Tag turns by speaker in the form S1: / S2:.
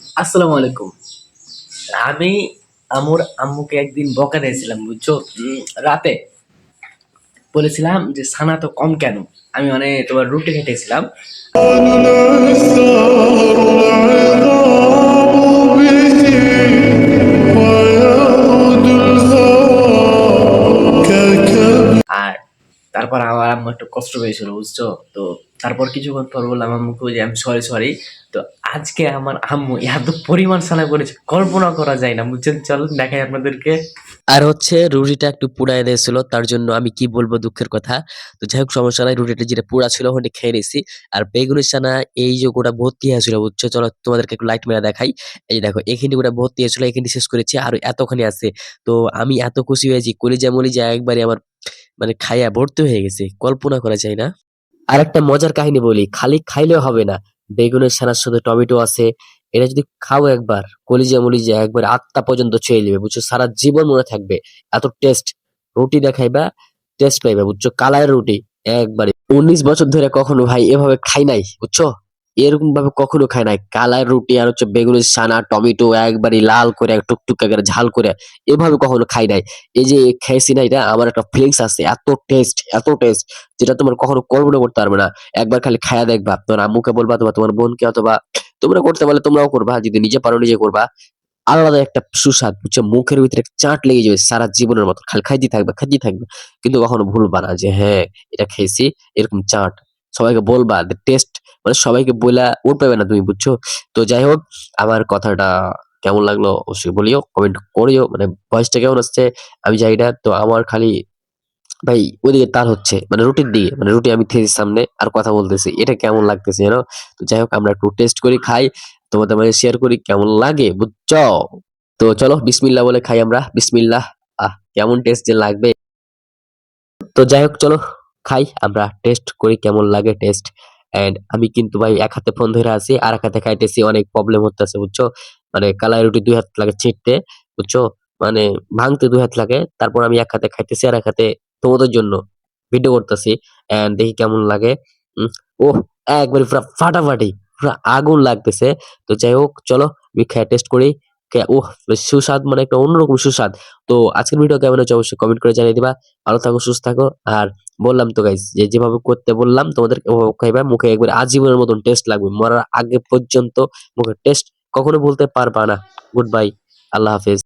S1: আসসালামু আলাইকুম। আমি আমুর আম্মুকে একদিন বকা দিয়েছিলাম বুঝছো। রাতে বলেছিলাম যে ছানা তো কম কেন। আমি মানে তোমার রুটি খেটেছিলাম। আর তারপর আমার আম্মু একটু কষ্ট পেয়েছিল বুঝছো। তো তারপর কিছুক্ষণ পর বললাম আম্মুকে যে আমি সরি সরি। তো আজকে আমার আম্মু এত পরিমাণ ছানা করেছে কল্পনা করা যায় না বুঝছেন। চলো দেখাই আপনাদেরকে।
S2: আর হচ্ছে রুটিটা একটু পুড়ায় দিয়েছিল। তার জন্য আমি কি বলবো দুঃখের কথা। তো যাই হোক সমস্যা নাই। রুটিটা যেটা পুড়া ছিল ওখানে খেয়ে নিছি। আর বেগুনের ছানা এই যে গোটা ভর্তি হয়েছিল বুঝছো? চলো তোমাদেরকে একটু লাইট মেরে দেখাই। এই যে দেখো এখানে গোটা ভর্তি হয়েছিল, এখানে শেষ করেছি। আর এতখানি আছে। তো আমি এত খুশি হয়েছি, কলিজা-মলিজা একবারে আমার মানে খাইয়া ভর্তি হয়ে গেছে। কল্পনা করা যায় না? আরেকটা মজার কাহিনী বলি, খালি খাইলেও হবে না। বেগুনের ছানার সাথে টমেটো আছে। এটা যদি খাও একবার, কলিজা-মলিজা একবার আত্মা পর্যন্ত ছুঁয়ে নিবে বুঝছো? সারা জীবন মনে থাকবে। এত টেস্ট। রুটি দিয়ে খাইবা, টেস্ট পাইবা বুঝছো? কালার রুটি একবারে। ১৯ বছর ধরে কখনো ভাই এভাবে খাই নাই বুঝছো? এরকম ভাবে কখনো খাই নাই। কালার রুটি আর হচ্ছে বেগুনের ছানা, টমেটো একবারে লাল করে টুকটুক করে ঝাল করে এভাবে কখনো খাই নাই। এই যে খেয়েছি না, এটা আমার একটা ফিলিংস আছে। এত টেস্ট যেটা তোমার কখনো কল্পনা করতে পারবে না। একবার খালি খায়া দেখবা। তোমার আম্মুকে বলবা অথবা তোমার বোনকে, অথবা তোমরা করতে পারলে তোমরাও করবা। যদি নিজে পারো নিজে করবা। আলাদা একটা সুস্বাদ বুঝছো? মুখের ভিতরে চাট লেগে যাবে সারা জীবনের মতো। খালি খাইতেই থাকবে। কিন্তু কখনো ভুলবা না যে হ্যাঁ, এটা খেয়েছি, এরকম চাট। সবাইকে বলবা টেস্ট, মানে সবাইকে বইলা উঠ পাবে না তুমি বুঝছো? তো যাই হোক, আমার কথাটা কেমন লাগলো অবশ্যই বলিও, কমেন্ট করিও। মানে ভয়েসটা কেমন আসছে আমি জানি না। তো আমার খালি ভাই ওইদিকে তার হচ্ছে মানে রুটির দিকে, মানে রুটি আমি খেয়েছি সামনে আর কথা বলতেছি, এটা কেমন লাগতেছে জানো? তো যাই হোক আমরা একটু টেস্ট করি, খাই, তোমাদের মাঝে শেয়ার করি কেমন লাগে বুঝছো? তো চলো বিসমিল্লাহ বলে খাই আমরা। বিসমিল্লাহ। কেমন টেস্ট যে লাগবে। তো যাই হোক চলো খাই, আমরা টেস্ট করি কেমন লাগে টেস্ট। এন্ড আমি কিন্তু ভাই এক হাতে ফোন ধরে আছি আর এক হাতে খাইতেছি, অনেক প্রবলেম হতেছে বুঝছো? মানে কালাই রুটি ২ হাত লাগে ছিঁড়তে বুঝছো? মানে ভাঙতে ২ হাত লাগে। তারপর আমি এক হাতে খাইতেছি আর এক হাতে তোমাদের জন্য ভিডিও করতেছি। এন্ড দেখি কেমন লাগে। উম ওহ! একবারে পুরা ফাটাফাটি, পুরা আগুন লাগতেছে। তো যাই হোক চলো আমি খেয়ে টেস্ট করি। ওহ! সুস্বাদ, মানে একটা অন্যরকম সুস্বাদ। তো আজকের ভিডিও কেমন হয়েছে অবশ্যই কমেন্ট করে জানিয়ে দিবা। ভালো থাকো, সুস্থ থাকো। আর বললাম তো গাইস যে যেভাবে করতে বললাম তোমাদের ওভাবে খাইবা, মুখে একবারে আজীবনের মতন টেস্ট লাগবে। মরার আগে পর্যন্ত মুখে টেস্ট কখনো ভুলতে পারবা না। Good bye. আল্লাহ হাফেজ।